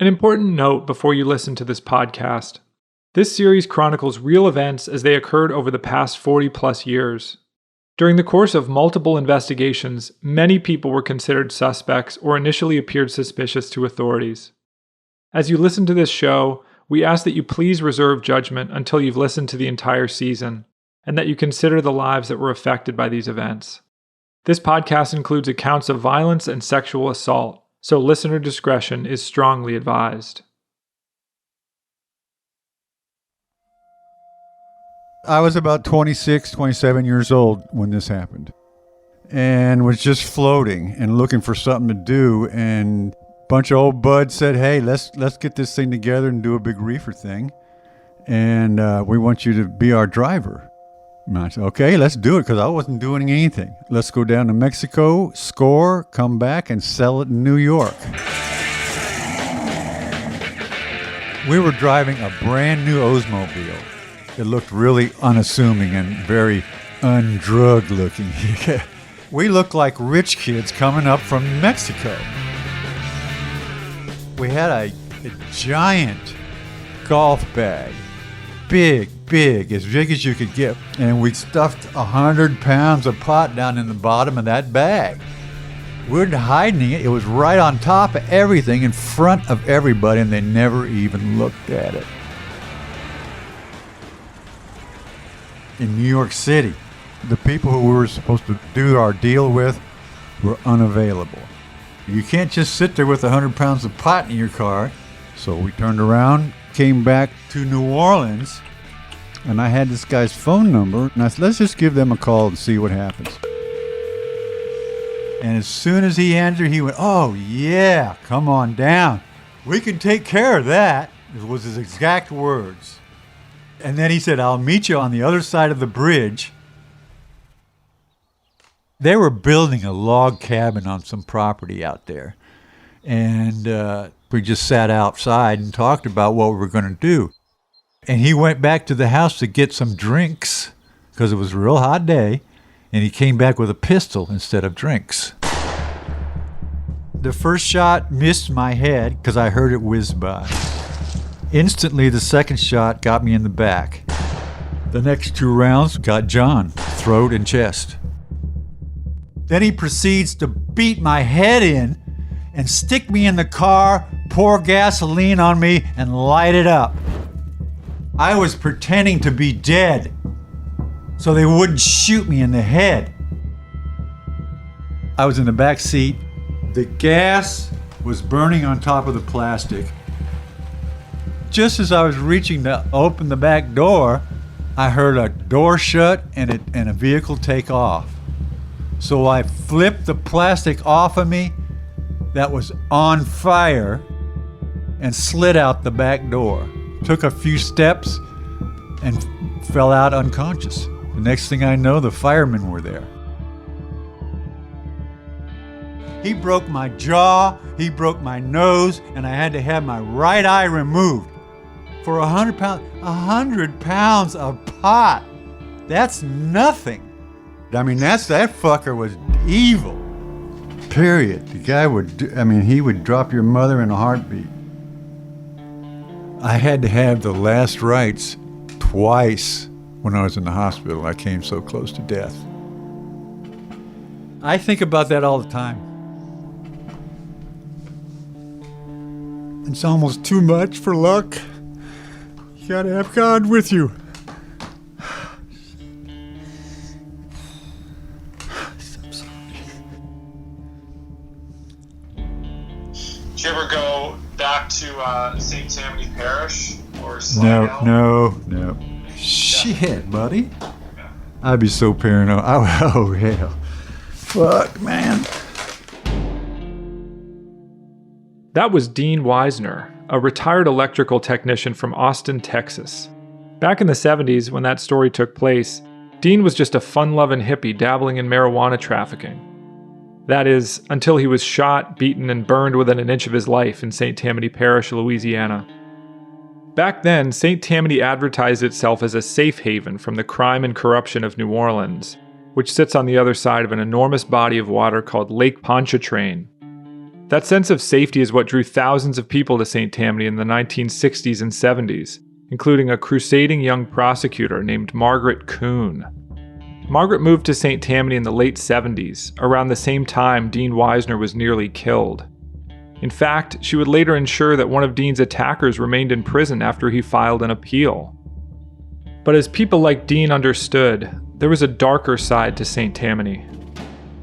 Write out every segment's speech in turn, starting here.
An important note before you listen to this podcast. This series chronicles real events as they occurred over the past 40-plus years. During the course of multiple investigations, many people were considered suspects or initially appeared suspicious to authorities. As you listen to this show, we ask that you please reserve judgment until you've listened to the entire season, and that you consider the lives that were affected by these events. This podcast includes accounts of violence and sexual assault, so listener discretion is strongly advised. I was about 26, 27 years old when this happened, and was just floating and looking for something to do, and a bunch of old buds said, hey, let's get this thing together and do a big reefer thing, and we want you to be our driver. And I said, okay, let's do it, because I wasn't doing anything. Let's go down to Mexico, score, come back, and sell it in New York. We were driving a brand new Oldsmobile. It looked really unassuming and very undrugged looking. We looked like rich kids coming up from Mexico. We had a giant golf bag. Big, as big as you could get. And we stuffed 100 pounds of pot down in the bottom of that bag. We weren't hiding it. It was right on top of everything, in front of everybody, and they never even looked at it. In New York City, the people who we were supposed to do our deal with were unavailable. You can't just sit there with 100 pounds of pot in your car. So we turned around, came back to New Orleans, and I had this guy's phone number, and I said, let's just give them a call and see what happens. And as soon as he answered, he went, oh yeah, come on down. We can take care of that. It was his exact words. And then he said, I'll meet you on the other side of the bridge. They were building a log cabin on some property out there. And we just sat outside and talked about what we were going to do. And he went back to the house to get some drinks because it was a real hot day. And he came back with a pistol instead of drinks. The first shot missed my head because I heard it whiz by. Instantly, the second shot got me in the back. The next 2 rounds got John, throat and chest. Then he proceeds to beat my head in and stick me in the car, pour gasoline on me, and light it up. I was pretending to be dead so they wouldn't shoot me in the head. I was in the back seat. The gas was burning on top of the plastic. Just as I was reaching to open the back door, I heard a door shut and a vehicle take off. So I flipped the plastic off of me that was on fire and slid out the back door. Took a few steps and fell out unconscious. The next thing I know, the firemen were there. He broke my jaw, he broke my nose, and I had to have my right eye removed. For 100 pounds, 100 pounds of pot. That's nothing. I mean, that fucker was evil. Period. The guy he would drop your mother in a heartbeat. I had to have the last rites twice when I was in the hospital. I came so close to death. I think about that all the time. It's almost too much for luck. You gotta have God with you. I'm sorry. Did you ever go back to St. Tammany Parish or No. Shit, buddy. I'd be so paranoid. Oh, hell. Fuck, man. That was Dean Weisner, a retired electrical technician from Austin, Texas. Back in the 70s, when that story took place, Dean was just a fun-loving hippie dabbling in marijuana trafficking. That is, until he was shot, beaten, and burned within an inch of his life in St. Tammany Parish, Louisiana. Back then, St. Tammany advertised itself as a safe haven from the crime and corruption of New Orleans, which sits on the other side of an enormous body of water called Lake Pontchartrain. That sense of safety is what drew thousands of people to St. Tammany in the 1960s and 70s, including a crusading young prosecutor named Margaret Coon. Margaret moved to St. Tammany in the late 70s, around the same time Dean Wisner was nearly killed. In fact, she would later ensure that one of Dean's attackers remained in prison after he filed an appeal. But as people like Dean understood, there was a darker side to St. Tammany.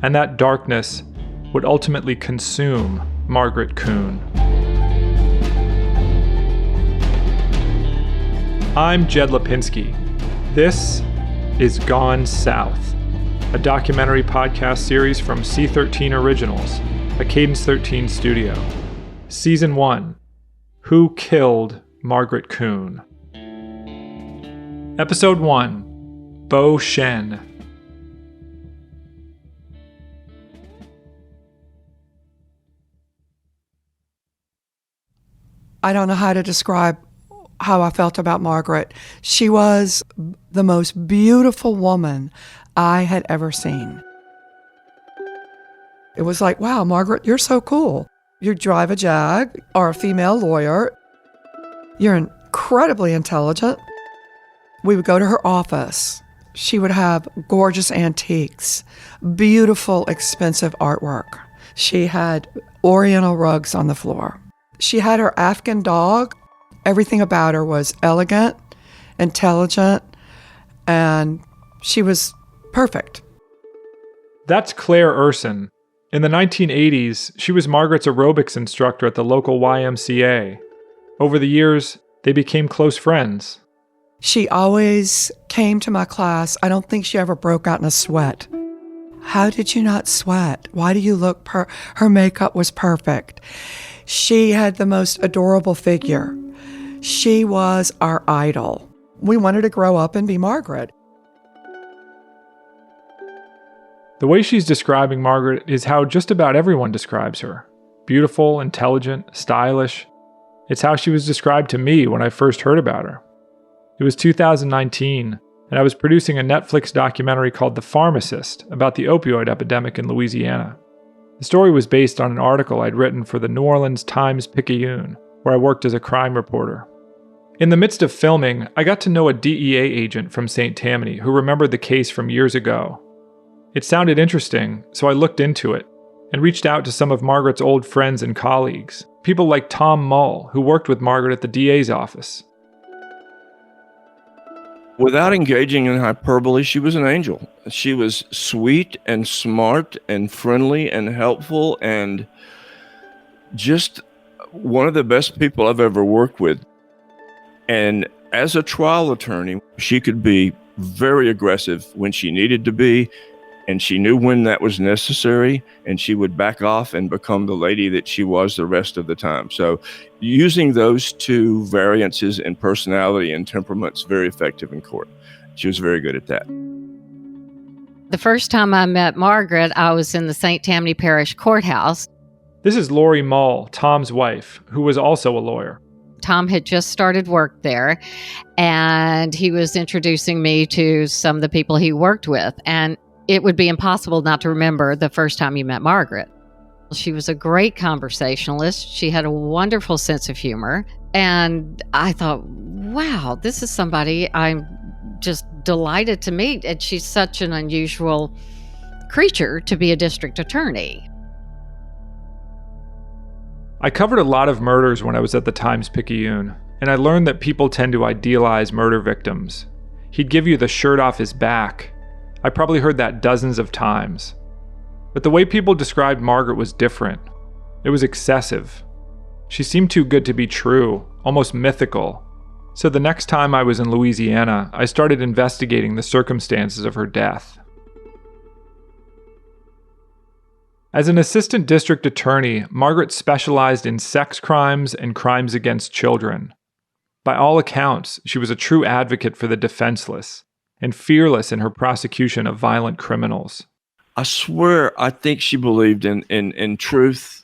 And that darkness would ultimately consume Margaret Coon. I'm Jed Lipinski. This is Gone South, a documentary podcast series from C13 Originals, a Cadence 13 studio. Season 1, Who Killed Margaret Coon? Episode 1, Beau Chene. I don't know how to describe how I felt about Margaret. She was the most beautiful woman I had ever seen. It was like, wow, Margaret, you're so cool. You drive a Jag, are a female lawyer. You're incredibly intelligent. We would go to her office. She would have gorgeous antiques, beautiful, expensive artwork. She had Oriental rugs on the floor. She had her Afghan dog. Everything about her was elegant, intelligent, and she was perfect. That's Claire Urson. In the 1980s, she was Margaret's aerobics instructor at the local YMCA. Over the years, they became close friends. She always came to my class. I don't think she ever broke out in a sweat. How did you not sweat? Why do you look her makeup was perfect. She had the most adorable figure. She was our idol. We wanted to grow up and be Margaret. The way she's describing Margaret is how just about everyone describes her. Beautiful, intelligent, stylish. It's how she was described to me when I first heard about her. It was 2019, and I was producing a Netflix documentary called The Pharmacist about the opioid epidemic in Louisiana. The story was based on an article I'd written for the New Orleans Times-Picayune, where I worked as a crime reporter. In the midst of filming, I got to know a DEA agent from St. Tammany who remembered the case from years ago. It sounded interesting, so I looked into it and reached out to some of Margaret's old friends and colleagues, people like Tom Mull, who worked with Margaret at the DA's office. Without engaging in hyperbole, she was an angel. She was sweet and smart and friendly and helpful and just one of the best people I've ever worked with. And as a trial attorney, she could be very aggressive when she needed to be, and she knew when that was necessary, and she would back off and become the lady that she was the rest of the time. So using those two variances in personality and temperament is very effective in court. She was very good at that. The first time I met Margaret, I was in the St. Tammany Parish courthouse. This is Lori Mull, Tom's wife, who was also a lawyer. Tom had just started work there, and he was introducing me to some of the people he worked with. And it would be impossible not to remember the first time you met Margaret. She was a great conversationalist. She had a wonderful sense of humor. And I thought, wow, this is somebody I'm just delighted to meet. And she's such an unusual creature to be a district attorney. I covered a lot of murders when I was at the Times-Picayune, and I learned that people tend to idealize murder victims. He'd give you the shirt off his back. I probably heard that dozens of times. But the way people described Margaret was different. It was excessive. She seemed too good to be true, almost mythical. So the next time I was in Louisiana, I started investigating the circumstances of her death. As an assistant district attorney, Margaret specialized in sex crimes and crimes against children. By all accounts, she was a true advocate for the defenseless, and fearless in her prosecution of violent criminals. I swear, I think she believed in truth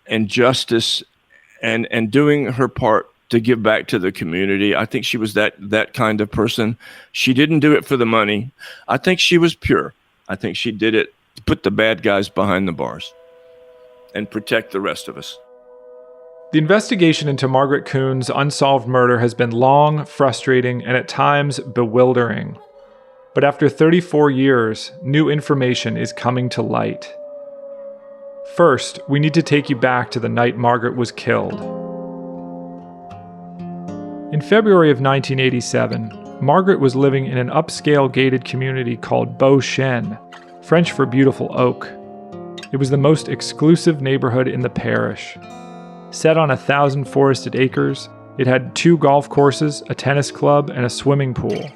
and justice and doing her part to give back to the community. I think she was that kind of person. She didn't do it for the money. I think she was pure. I think she did it to put the bad guys behind the bars. and protect the rest of us. The investigation into Margaret Coon's unsolved murder has been long, frustrating, and at times bewildering. But after 34 years, new information is coming to light. First, we need to take you back to the night Margaret was killed. In February of 1987, Margaret was living in an upscale gated community called Beau Chene, French for beautiful oak. It was the most exclusive neighborhood in the parish. Set on 1,000 forested acres, it had 2 golf courses, a tennis club, and a swimming pool,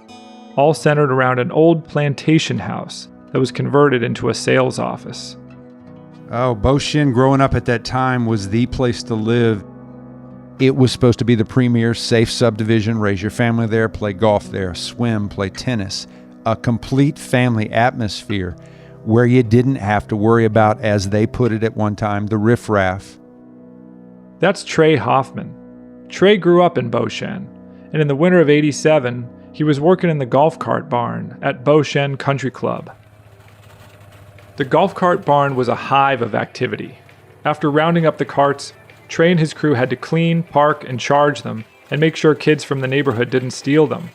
all centered around an old plantation house that was converted into a sales office. Oh, Beau Chene growing up at that time was the place to live. It was supposed to be the premier safe subdivision. Raise your family there, play golf there, swim, play tennis. A complete family atmosphere where you didn't have to worry about, as they put it at one time, the riffraff. That's Trey Hoffman. Trey grew up in Beau Chene, and in the winter of '87, he was working in the golf cart barn at Beau Chene Country Club. The golf cart barn was a hive of activity. After rounding up the carts, Trey and his crew had to clean, park, and charge them, and make sure kids from the neighborhood didn't steal them,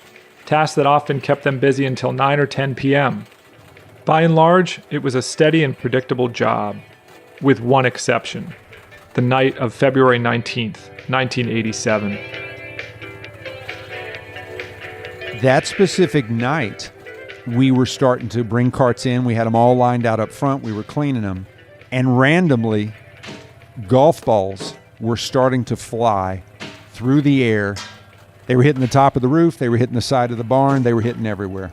tasks that often kept them busy until 9 or 10 p.m. By and large, it was a steady and predictable job, with one exception: the night of February 19th, 1987. That specific night, we were starting to bring carts in. We had them all lined out up front. We were cleaning them. And randomly, golf balls were starting to fly through the air. They were hitting the top of the roof. They were hitting the side of the barn. They were hitting everywhere.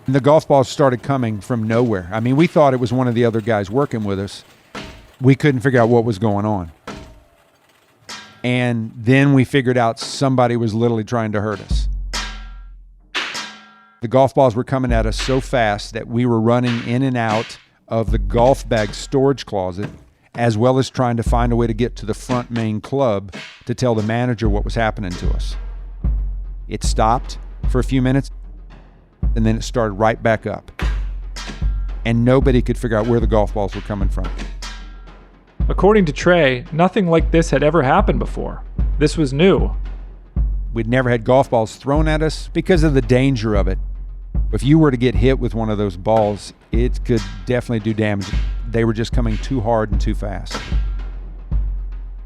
And the golf balls started coming from nowhere. I mean, we thought it was one of the other guys working with us. We couldn't figure out what was going on. And then we figured out somebody was literally trying to hurt us. The golf balls were coming at us so fast that we were running in and out of the golf bag storage closet, as well as trying to find a way to get to the front main club to tell the manager what was happening to us. It stopped for a few minutes, and then it started right back up. And nobody could figure out where the golf balls were coming from. According to Trey, nothing like this had ever happened before. This was new. We'd never had golf balls thrown at us because of the danger of it. If you were to get hit with one of those balls, it could definitely do damage. They were just coming too hard and too fast.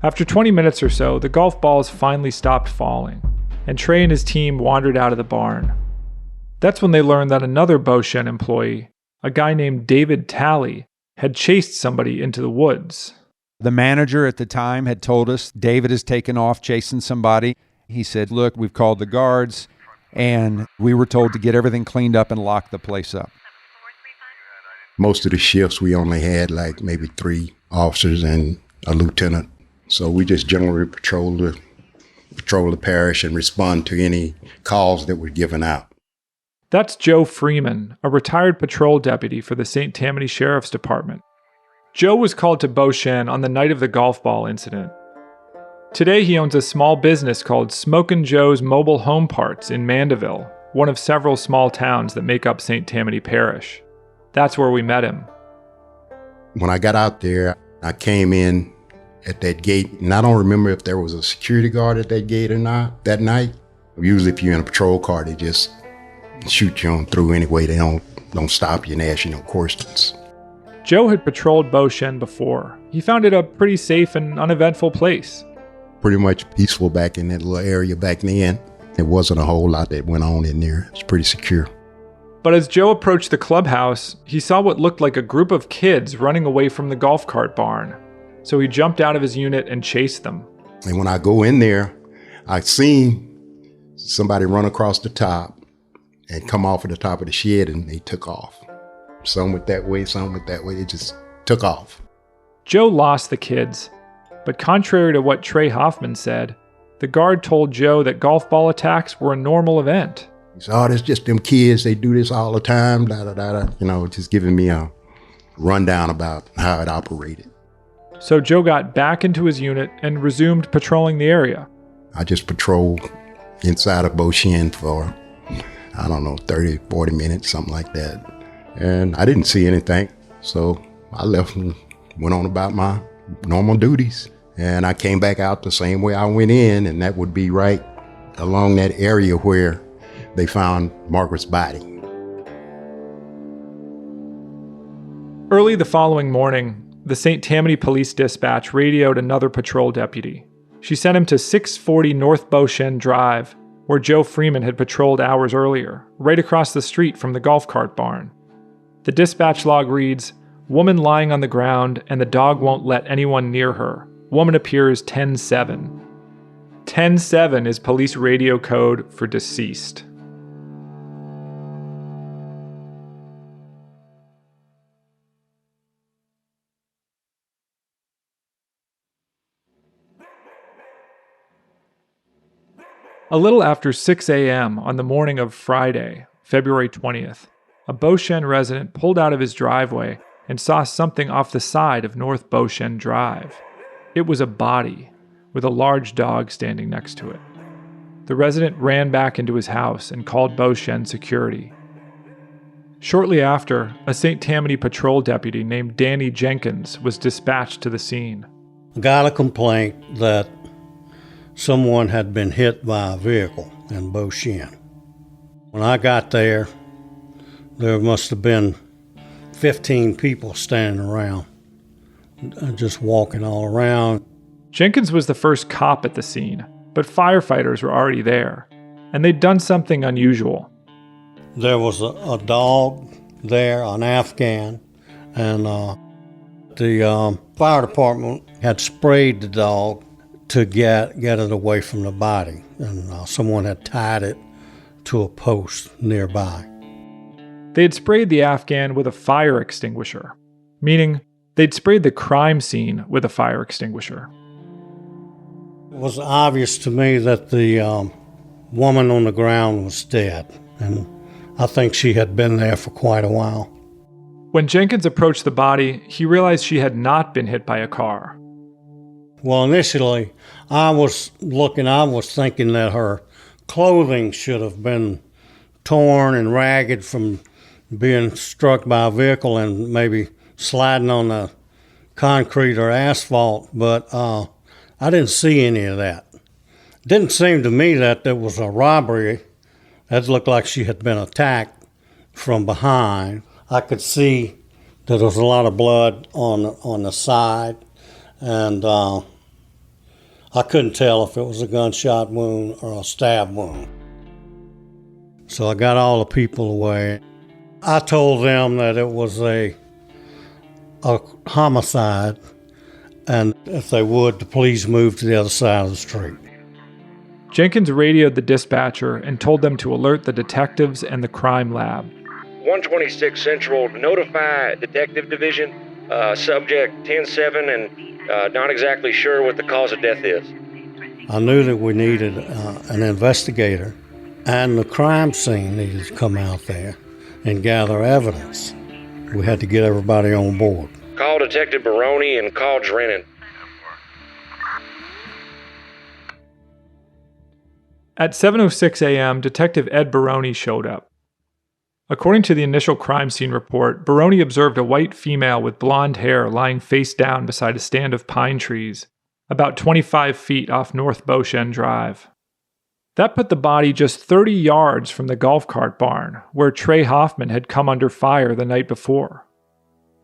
After 20 minutes or so, the golf balls finally stopped falling, and Trey and his team wandered out of the barn. That's when they learned that another Beau Chene employee, a guy named David Talley, had chased somebody into the woods. The manager at the time had told us David has taken off chasing somebody. He said, look, we've called the guards, and we were told to get everything cleaned up and lock the place up. Most of the shifts, we only had like maybe 3 officers and a lieutenant. So we just generally patrol the parish and respond to any calls that were given out. That's Joe Freeman, a retired patrol deputy for the St. Tammany Sheriff's Department. Joe was called to Beau Chene on the night of the golf ball incident. Today he owns a small business called Smokin' Joe's Mobile Home Parts in Mandeville, one of several small towns that make up St. Tammany Parish. That's where we met him. When I got out there, I came in at that gate, and I don't remember if there was a security guard at that gate or not that night. Usually if you're in a patrol car, they just shoot you on through anyway. They don't stop you and ask you no questions. Joe had patrolled Beau Chene before. He found it a pretty safe and uneventful place. Pretty much peaceful back in that little area back then. There wasn't a whole lot that went on in there. It's pretty secure. But as Joe approached the clubhouse, he saw what looked like a group of kids running away from the golf cart barn. So he jumped out of his unit and chased them. And when I go in there, I seen somebody run across the top and come off of the top of the shed, and they took off. Some went that way, some went that way. It just took off. Joe lost the kids, but contrary to what Trey Hoffman said, the guard told Joe that golf ball attacks were a normal event. He said, oh, that's just them kids. They do this all the time, da-da-da-da. You know, just giving me a rundown about how it operated. So Joe got back into his unit and resumed patrolling the area. I just patrolled inside of Beau Chene for, 30, 40 minutes, something like that. And I didn't see anything, so I left and went on about my normal duties. And I came back out the same way I went in, and that would be right along that area where they found Margaret's body. Early the following morning, the St. Tammany Police Dispatch radioed another patrol deputy. She sent him to 640 North Beau Chene Drive, where Joe Freeman had patrolled hours earlier, right across the street from the golf cart barn. The dispatch log reads, "Woman lying on the ground and the dog won't let anyone near her. Woman appears 10-7. 10-7 is police radio code for deceased. A little after 6 a.m. on the morning of Friday, February 20th, a Beau Chene resident pulled out of his driveway and saw something off the side of North Beau Chene Drive. It was a body, with a large dog standing next to it. The resident ran back into his house and called Beau Chene security. Shortly after, a St. Tammany patrol deputy named Danny Jenkins was dispatched to the scene. I got a complaint that someone had been hit by a vehicle in Beau Chene. When I got there, there must have been 15 people standing around, just walking all around. Jenkins was the first cop at the scene, but firefighters were already there, and they'd done something unusual. There was a dog there, an Afghan, and the fire department had sprayed the dog to get it away from the body, and someone had tied it to a post nearby. They had sprayed the Afghan with a fire extinguisher, meaning they'd sprayed the crime scene with a fire extinguisher. It was obvious to me that the woman on the ground was dead, and I think she had been there for quite a while. When Jenkins approached the body, he realized she had not been hit by a car. Well, initially, I was thinking that her clothing should have been torn and ragged from being struck by a vehicle and maybe sliding on the concrete or asphalt, but I didn't see any of that. It didn't seem to me that there was a robbery. That looked like she had been attacked from behind. I could see that there was a lot of blood on the side, and I couldn't tell if it was a gunshot wound or a stab wound. So I got all the people away. I told them that it was a homicide, and if they would, to please move to the other side of the street. Jenkins radioed the dispatcher and told them to alert the detectives and the crime lab. 126 Central, notify Detective Division, subject 10-7, and not exactly sure what the cause of death is. I knew that we needed an investigator, and the crime scene needed to come out there and gather evidence. We had to get everybody on board. Call Detective Baroni and call Drennan. At 7:06 a.m., Detective Ed Baroni showed up. According to the initial crime scene report, Baroni observed a white female with blonde hair lying face down beside a stand of pine trees, about 25 feet off North Beau Chene Drive. That put the body just 30 yards from the golf cart barn, where Trey Hoffman had come under fire the night before.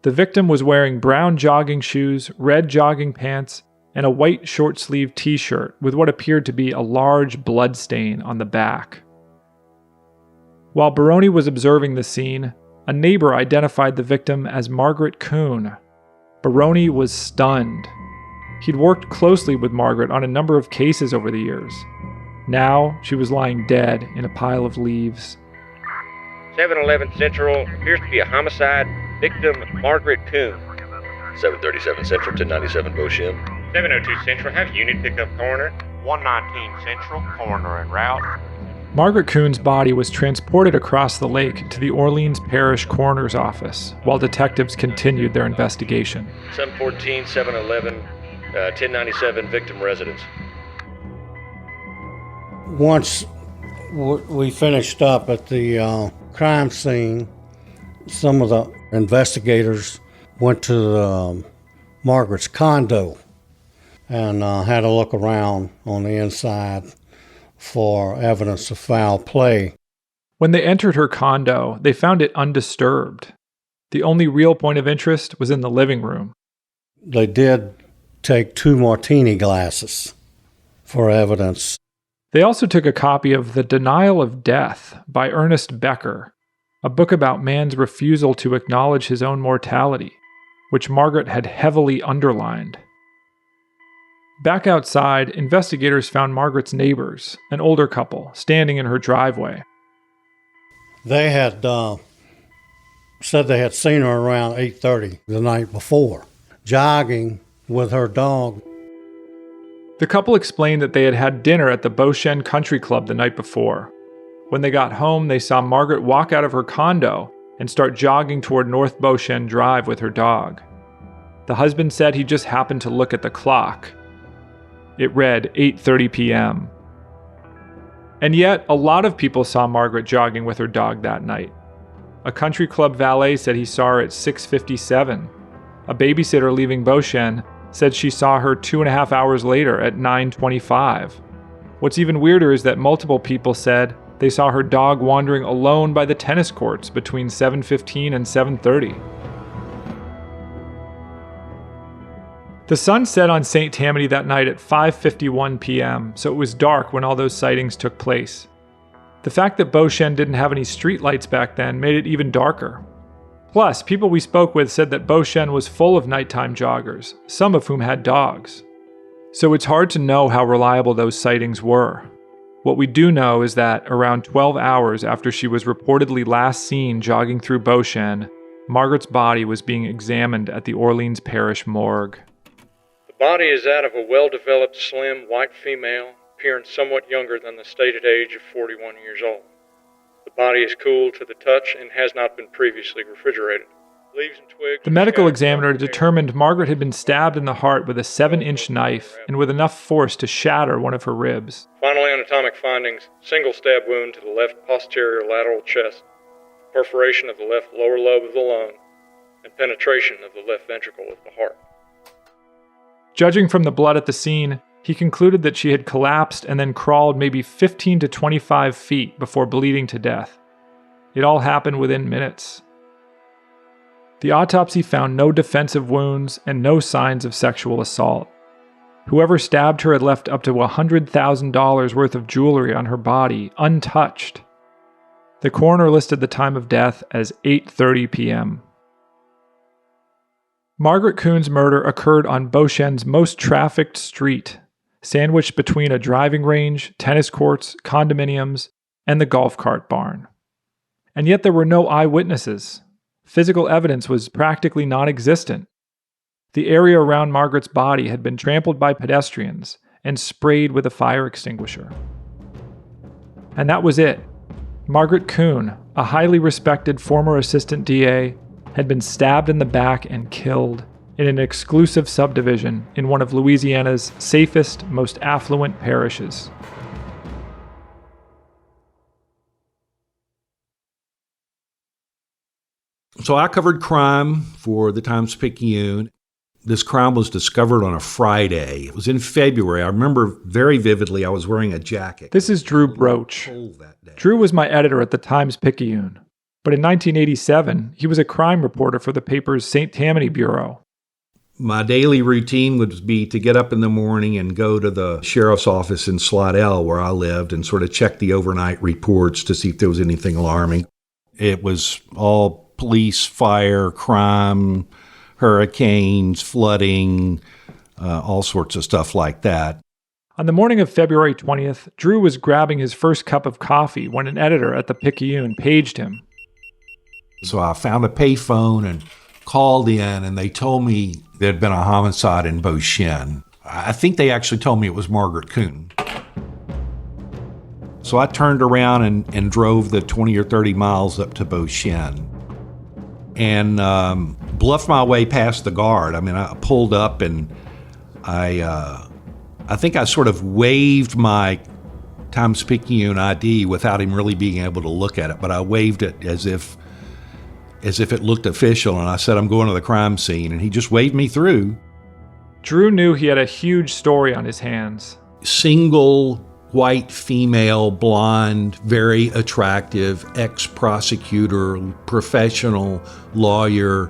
The victim was wearing brown jogging shoes, red jogging pants, and a white short-sleeved t-shirt with what appeared to be a large blood stain on the back. While Baroni was observing the scene, a neighbor identified the victim as Margaret Coon. Baroni was stunned. He'd worked closely with Margaret on a number of cases over the years. Now, she was lying dead in a pile of leaves. 711 Central, appears to be a homicide. Victim, Margaret Coon. 737 Central, 1097 Beau Chene. 702 Central, have unit pick up coroner. 119 Central, coroner en route. Margaret Coon's body was transported across the lake to the Orleans Parish Coroner's Office while detectives continued their investigation. 714, 711, 1097 victim residence. Once we finished up at the crime scene, some of the investigators went to the Margaret's condo and had a look around on the inside for evidence of foul play. When they entered her condo, they found it undisturbed. The only real point of interest was in the living room. They did take 2 martini glasses for evidence. They also took a copy of The Denial of Death by Ernest Becker, a book about man's refusal to acknowledge his own mortality, which Margaret had heavily underlined. Back outside, investigators found Margaret's neighbors, an older couple, standing in her driveway. They had said they had seen her around 8:30 the night before, jogging with her dog. The couple explained that they had had dinner at the Beau Chene Country Club the night before. When they got home, they saw Margaret walk out of her condo and start jogging toward North Beau Chene Drive with her dog. The husband said he just happened to look at the clock. It read 8:30 p.m. And yet, a lot of people saw Margaret jogging with her dog that night. A country club valet said he saw her at 6:57. A babysitter leaving Beau Chene said she saw her 2.5 hours later at 9:25. What's even weirder is that multiple people said they saw her dog wandering alone by the tennis courts between 7:15 and 7:30. The sun set on St. Tammany that night at 5:51 p.m., so it was dark when all those sightings took place. The fact that Beau Chene didn't have any streetlights back then made it even darker. Plus, people we spoke with said that Beau Chene was full of nighttime joggers, some of whom had dogs. So it's hard to know how reliable those sightings were. What we do know is that around 12 hours after she was reportedly last seen jogging through Beau Chene, Margaret's body was being examined at the Orleans Parish morgue. The body is that of a well-developed, slim, white female, appearing somewhat younger than the stated age of 41 years old. The body is cool to the touch and has not been previously refrigerated. Leaves and twigs. The medical examiner determined Margaret had been stabbed in the heart with a 7-inch knife and with enough force to shatter one of her ribs. Finally, anatomic findings: single stab wound to the left posterior lateral chest, perforation of the left lower lobe of the lung, and penetration of the left ventricle of the heart. Judging from the blood at the scene, he concluded that she had collapsed and then crawled maybe 15 to 25 feet before bleeding to death. It all happened within minutes. The autopsy found no defensive wounds and no signs of sexual assault. Whoever stabbed her had left up to $100,000 worth of jewelry on her body, untouched. The coroner listed the time of death as 8:30 p.m. Margaret Coon's murder occurred on Beau Chene's most trafficked street, sandwiched between a driving range, tennis courts, condominiums, and the golf cart barn. And yet there were no eyewitnesses. Physical evidence was practically non-existent. The area around Margaret's body had been trampled by pedestrians and sprayed with a fire extinguisher. And that was it. Margaret Coon, a highly respected former assistant DA, had been stabbed in the back and killed in an exclusive subdivision in one of Louisiana's safest, most affluent parishes. So I covered crime for the Times-Picayune. This crime was discovered on a Friday. It was in February. I remember very vividly I was wearing a jacket. This is Drew Broach. Drew was my editor at the Times-Picayune. But in 1987, he was a crime reporter for the paper's St. Tammany Bureau. My daily routine would be to get up in the morning and go to the sheriff's office in Slidell, where I lived, and sort of check the overnight reports to see if there was anything alarming. It was all police, fire, crime, hurricanes, flooding, all sorts of stuff like that. On the morning of February 20th, Drew was grabbing his first cup of coffee when an editor at the Picayune paged him. So I found a payphone and called in, and they told me there had been a homicide in Beau Chene. I think they actually told me it was Margaret Coon. So I turned around and drove the 20 or 30 miles up to Beau Chene and bluffed my way past the guard. I mean, I pulled up and I think I sort of waved my Times-Picayune ID without him really being able to look at it, but I waved it as if it looked official, and I said, "I'm going to the crime scene," and he just waved me through. Drew knew he had a huge story on his hands. Single, white female, blonde, very attractive, ex-prosecutor, professional lawyer,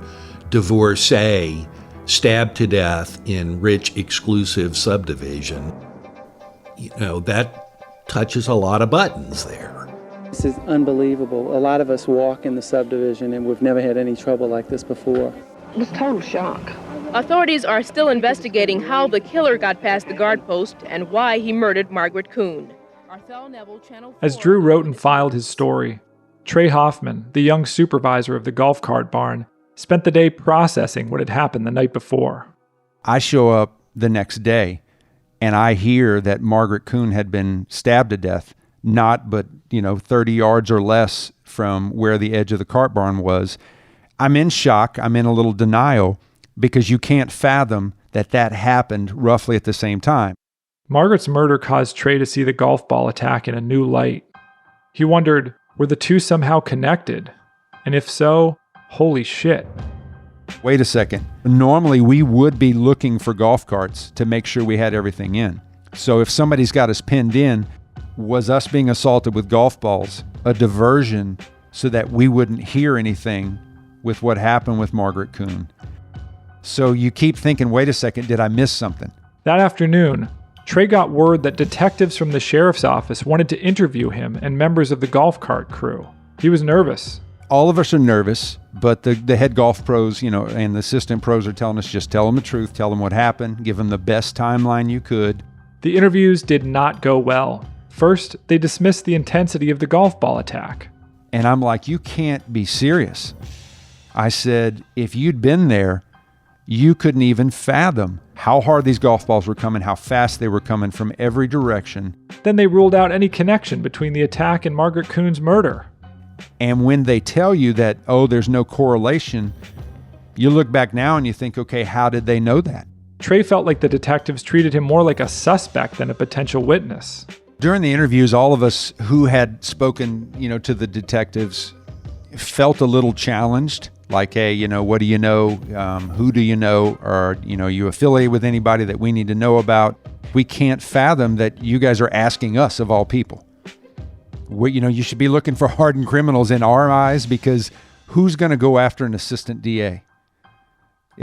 divorcee, stabbed to death in rich, exclusive subdivision. You know, that touches a lot of buttons there. This is unbelievable. A lot of us walk in the subdivision and we've never had any trouble like this before. It was total shock. Authorities are still investigating how the killer got past the guard post and why he murdered Margaret Coon. As Drew wrote and filed his story, Trey Hoffman, the young supervisor of the golf cart barn, spent the day processing what had happened the night before. I show up the next day, and I hear that Margaret Coon had been stabbed to death, not but 30 yards or less from where the edge of the cart barn was. I'm in shock. I'm in a little denial because you can't fathom that happened roughly at the same time. Margaret's murder caused Trey to see the golf ball attack in a new light. He wondered, were the two somehow connected? And if so, holy shit. Wait a second. Normally we would be looking for golf carts to make sure we had everything in. So if somebody's got us pinned in, was us being assaulted with golf balls a diversion so that we wouldn't hear anything with what happened with Margaret Coon? So you keep thinking, wait a second, did I miss something? That afternoon, Trey got word that detectives from the sheriff's office wanted to interview him and members of the golf cart crew. He was nervous. All of us are nervous, but the head golf pros, and the assistant pros are telling us, just tell them the truth, tell them what happened, give them the best timeline you could. The interviews did not go well. First, they dismissed the intensity of the golf ball attack. And I'm like, you can't be serious. I said, if you'd been there, you couldn't even fathom how hard these golf balls were coming, how fast they were coming from every direction. Then they ruled out any connection between the attack and Margaret Coon's murder. And when they tell you that, there's no correlation, you look back now and you think, okay, how did they know that? Trey felt like the detectives treated him more like a suspect than a potential witness. During the interviews, all of us who had spoken, to the detectives felt a little challenged. Like, hey, what do you know? Who do you know? Or, you affiliate with anybody that we need to know about? We can't fathom that you guys are asking us, of all people. You should be looking for hardened criminals in our eyes, because who's going to go after an assistant DA?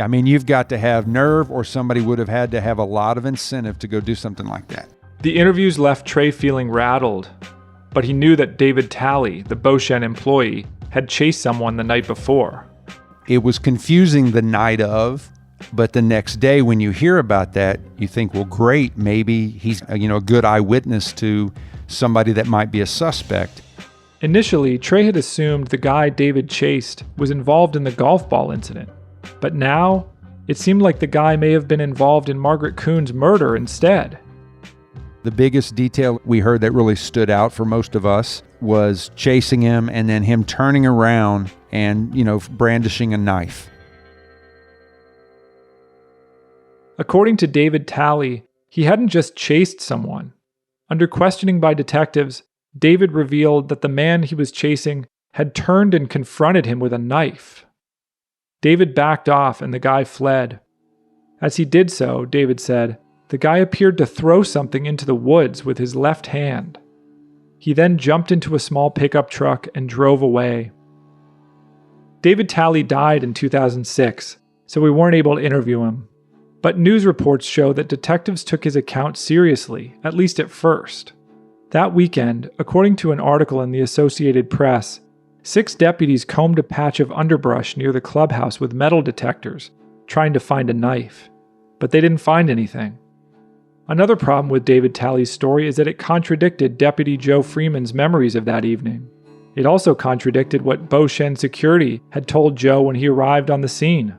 I mean, you've got to have nerve, or somebody would have had to have a lot of incentive to go do something like that. The interviews left Trey feeling rattled, but he knew that David Talley, the Beau Chene employee, had chased someone the night before. It was confusing the night of, but the next day when you hear about that, you think, well, great, maybe he's a good eyewitness to somebody that might be a suspect. Initially, Trey had assumed the guy David chased was involved in the golf ball incident, but now it seemed like the guy may have been involved in Margaret Coon's murder instead. The biggest detail we heard that really stood out for most of us was chasing him and then him turning around and, brandishing a knife. According to David Talley, he hadn't just chased someone. Under questioning by detectives, David revealed that the man he was chasing had turned and confronted him with a knife. David backed off and the guy fled. As he did so, David said, the guy appeared to throw something into the woods with his left hand. He then jumped into a small pickup truck and drove away. David Talley died in 2006, so we weren't able to interview him. But news reports show that detectives took his account seriously, at least at first. That weekend, according to an article in the Associated Press, 6 deputies combed a patch of underbrush near the clubhouse with metal detectors, trying to find a knife. But they didn't find anything. Another problem with David Talley's story is that it contradicted Deputy Joe Freeman's memories of that evening. It also contradicted what Beau Chene security had told Joe when he arrived on the scene.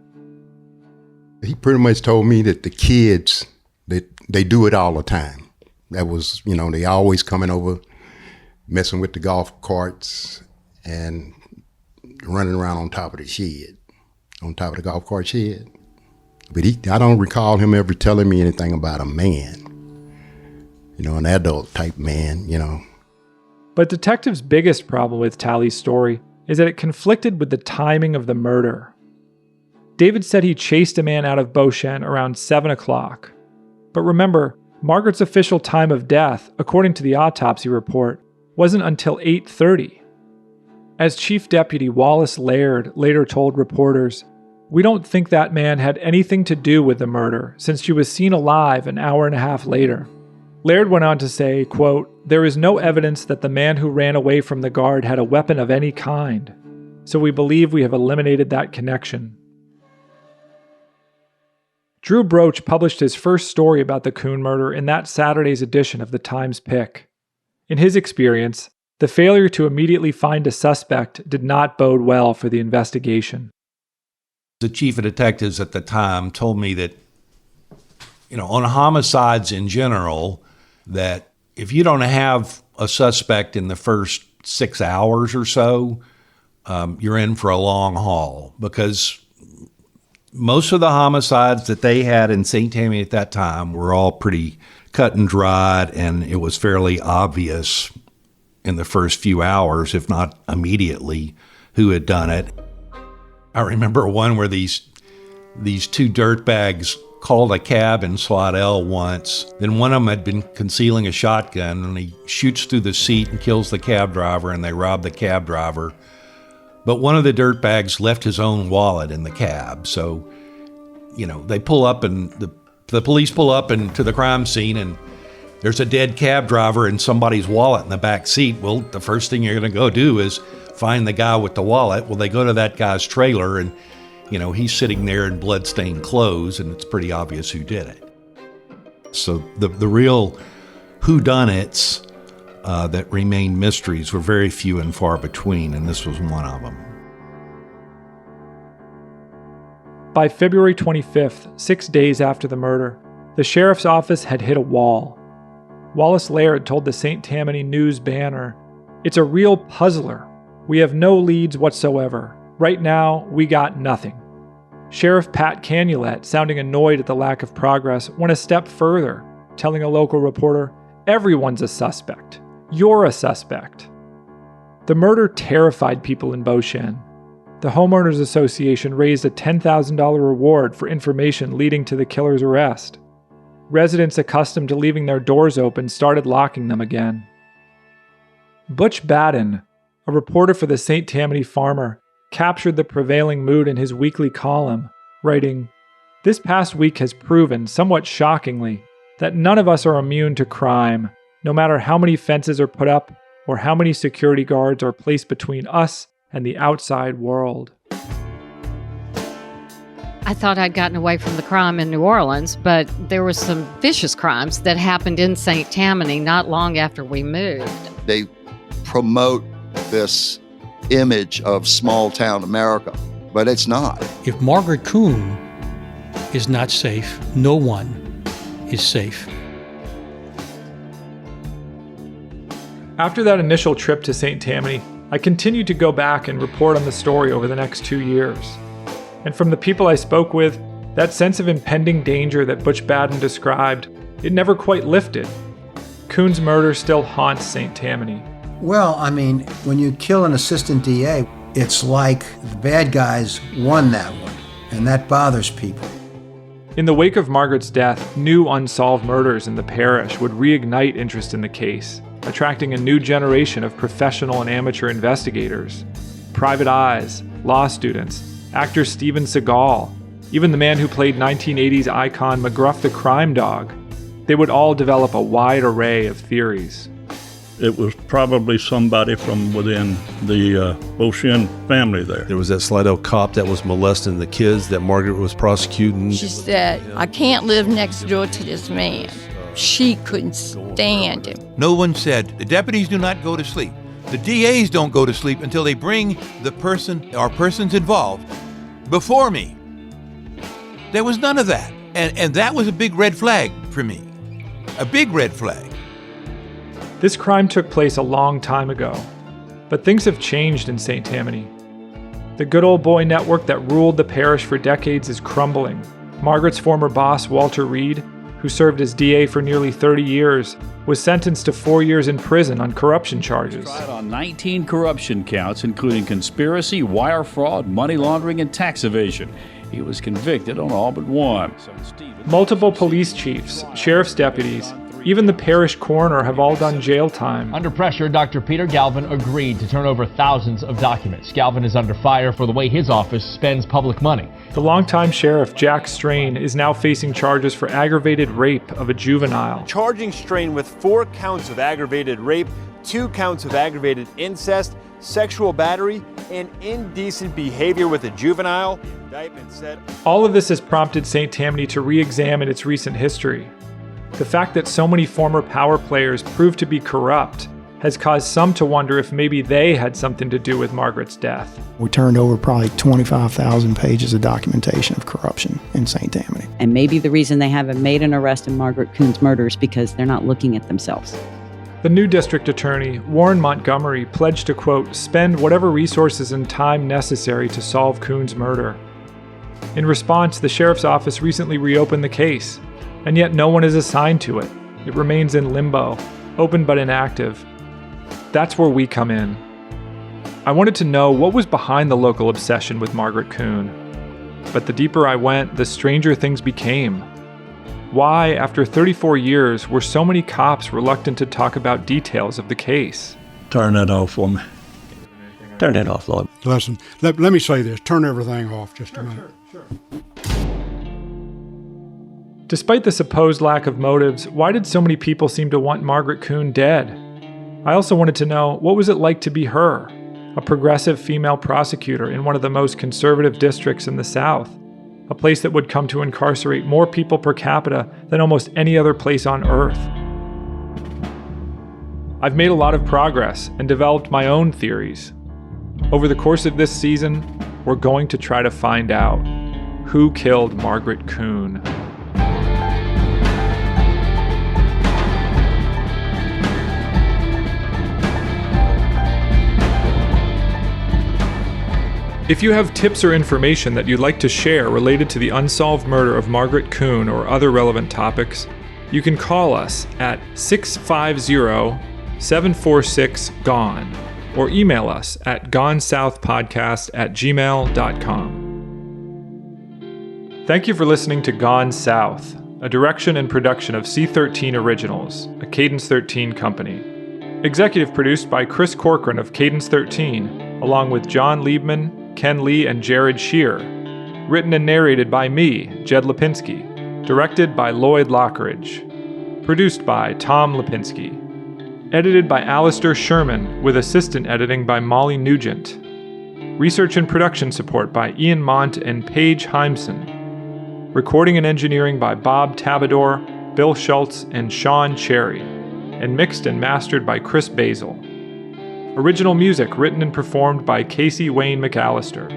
He pretty much told me that the kids, they do it all the time. That was, they always coming over, messing with the golf carts and running around on top of the shed, on top of the golf cart shed. But I don't recall him ever telling me anything about a man, an adult type man, But detectives' biggest problem with Talley's story is that it conflicted with the timing of the murder. David said he chased a man out of Beau Chene around 7 o'clock. But remember, Margaret's official time of death, according to the autopsy report, wasn't until 8:30. As Chief Deputy Wallace Laird later told reporters, "We don't think that man had anything to do with the murder since she was seen alive an hour and a half later." Laird went on to say, quote, "There is no evidence that the man who ran away from the guard had a weapon of any kind, so we believe we have eliminated that connection." Drew Broach published his first story about the Coon murder in that Saturday's edition of the Times-Pic. In his experience, the failure to immediately find a suspect did not bode well for the investigation. The chief of detectives at the time told me that, on homicides in general, that if you don't have a suspect in the first 6 hours or so, you're in for a long haul, because most of the homicides that they had in St. Tammany at that time were all pretty cut and dried, and it was fairly obvious in the first few hours, if not immediately, who had done it. I remember one where these two dirtbags called a cab in Slidell once. Then one of them had been concealing a shotgun, and he shoots through the seat and kills the cab driver, and they rob the cab driver. But one of the dirtbags left his own wallet in the cab. So, they pull up, and the police pull up into the crime scene, and there's a dead cab driver and somebody's wallet in the back seat. Well, the first thing you're going to go do is find the guy with the wallet. Well, they go to that guy's trailer, and, he's sitting there in blood-stained clothes, and it's pretty obvious who did it. So the real whodunits that remained mysteries were very few and far between, and this was one of them. By February 25th, 6 days after the murder, the sheriff's office had hit a wall. Wallace Laird told the St. Tammany News Banner, "It's a real puzzler. We have no leads whatsoever. Right now, we got nothing." Sheriff Pat Canulet, sounding annoyed at the lack of progress, went a step further, telling a local reporter, "Everyone's a suspect. You're a suspect." The murder terrified people in Beau Chene. The Homeowners Association raised a $10,000 reward for information leading to the killer's arrest. Residents accustomed to leaving their doors open started locking them again. Butch Baden, a reporter for the St. Tammany Farmer, captured the prevailing mood in his weekly column, writing, "This past week has proven, somewhat shockingly, that none of us are immune to crime, no matter how many fences are put up or how many security guards are placed between us and the outside world." I thought I'd gotten away from the crime in New Orleans, but there was some vicious crimes that happened in St. Tammany not long after we moved. They promote this image of small-town America, but it's not. If Margaret Coon is not safe, no one is safe. After that initial trip to St. Tammany, I continued to go back and report on the story over the next 2 years. And from the people I spoke with, that sense of impending danger that Butch Baden described, it never quite lifted. Coon's murder still haunts St. Tammany. Well, when you kill an assistant DA, it's like the bad guys won that one, and that bothers people. In the wake of Margaret's death, new unsolved murders in the parish would reignite interest in the case, attracting a new generation of professional and amateur investigators. Private eyes, law students, actor Steven Seagal, even the man who played 1980s icon McGruff the Crime Dog. They would all develop a wide array of theories. It was probably somebody from within the Beau Chene family there. There was that Slidell cop that was molesting the kids that Margaret was prosecuting. She said, "I can't live next door to this man." She couldn't stand him. No one said, the deputies do not go to sleep. The DAs don't go to sleep until they bring the person or persons involved before me. There was none of that. And that was a big red flag for me. A big red flag. This crime took place a long time ago, but things have changed in St. Tammany. The good old boy network that ruled the parish for decades is crumbling. Margaret's former boss, Walter Reed, who served as DA for nearly 30 years, was sentenced to 4 years in prison on corruption charges. Tried on 19 corruption counts, including conspiracy, wire fraud, money laundering, and tax evasion. He was convicted on all but one. Multiple police chiefs, sheriff's deputies, even the parish coroner have all done jail time. Under pressure, Dr. Peter Galvin agreed to turn over thousands of documents. Galvin is under fire for the way his office spends public money. The longtime sheriff, Jack Strain, is now facing charges for aggravated rape of a juvenile. Charging Strain with 4 counts of aggravated rape, 2 counts of aggravated incest, sexual battery, and indecent behavior with a juvenile. Indictment said all of this has prompted St. Tammany to re-examine its recent history. The fact that so many former power players proved to be corrupt has caused some to wonder if maybe they had something to do with Margaret's death. We turned over probably 25,000 pages of documentation of corruption in St. Tammany. And maybe the reason they haven't made an arrest in Margaret Coon's murder is because they're not looking at themselves. The new district attorney, Warren Montgomery, pledged to, quote, spend whatever resources and time necessary to solve Coon's murder. In response, the sheriff's office recently reopened the case, and yet no one is assigned to it. It remains in limbo, open but inactive. That's where we come in. I wanted to know what was behind the local obsession with Margaret Coon. But the deeper I went, the stranger things became. Why, after 34 years, were so many cops reluctant to talk about details of the case? Turn that off for me. Turn that off, Lloyd. Listen, let me say this. Turn everything off just a minute. Sure. Despite the supposed lack of motives, why did so many people seem to want Margaret Coon dead? I also wanted to know, what was it like to be her, a progressive female prosecutor in one of the most conservative districts in the South, a place that would come to incarcerate more people per capita than almost any other place on earth? I've made a lot of progress and developed my own theories. Over the course of this season, we're going to try to find out who killed Margaret Coon. If you have tips or information that you'd like to share related to the unsolved murder of Margaret Coon or other relevant topics, you can call us at 650-746-GONE or email us at gonesouthpodcast@gmail.com. Thank you for listening to Gone South, a direction and production of C13 Originals, a Cadence 13 company. Executive produced by Chris Corcoran of Cadence 13, along with John Liebman, Ken Lee, and Jared Shear. Written and narrated by me, Jed Lipinski. Directed by Lloyd Lockridge. Produced by Tom Lipinski. Edited by Alistair Sherman, with assistant editing by Molly Nugent. Research and production support by Ian Mont and Paige Heimson. Recording and engineering by Bob Tabador, Bill Schultz, and Sean Cherry. And mixed and mastered by Chris Basil. Original music written and performed by Casey Wayne McAllister.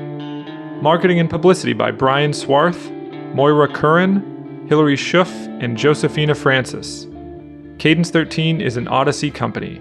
Marketing and publicity by Brian Swarth, Moira Curran, Hilary Schuff, and Josephina Francis. Cadence 13 is an Audacy company.